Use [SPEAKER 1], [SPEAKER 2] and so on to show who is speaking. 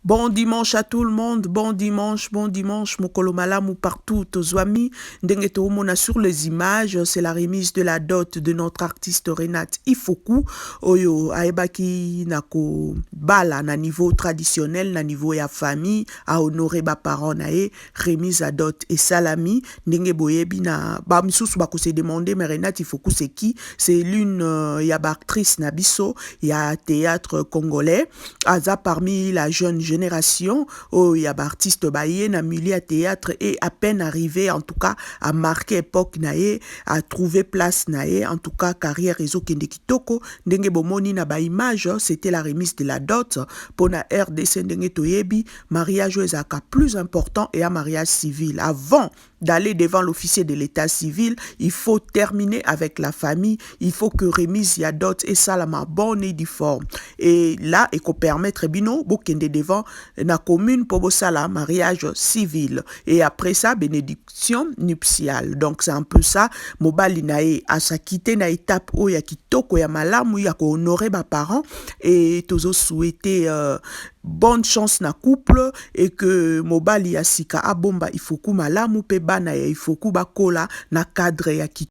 [SPEAKER 1] Bon dimanche à tout le monde, bon dimanche, mokolo malamu partout, aux amis. Ndenge toomona sur les images, c'est la remise de la dot de notre artiste Renate Ifoku, oyo aebaki nako bala na niveau traditionnel, na niveau ya famille, a honorer ba parents nae, remise à dot et salami, ndenge boyebi na, ba misusu bako se demander, mais Renate Ifoku c'est qui? C'est l'une ya ba actrice na biso, ya théâtre congolais, aza parmi la jeune génération, il y a artiste baye na milieu à théâtre et à peine arrivé en tout cas à marquer époque nae, à trouver place nae, en tout cas carrière réseau kende kitoko, ndenge bomoni na ba image, c'était la remise de la dot pour na RDC ndenge toyebi, mariage ezaka plus important et un mariage civil. Avant d'aller devant l'officier de l'état civil, il faut terminer avec la famille, il faut que remise ya dot et salama bonne et difforme. Et là, il faut permettre bino bokende devant la commune pour sala mariage civil. Et après ça, bénédiction nuptiale. Donc c'est un peu ça. Mobali nae a sa quitté na étape où ya kitoko ya malamu ya ko honorer ba parents et tozo souhaiter bonne chance na couple et que mobali ya sika abomba ifoku malamu pe bana ya ifoku bakola na cadre ya kitoko.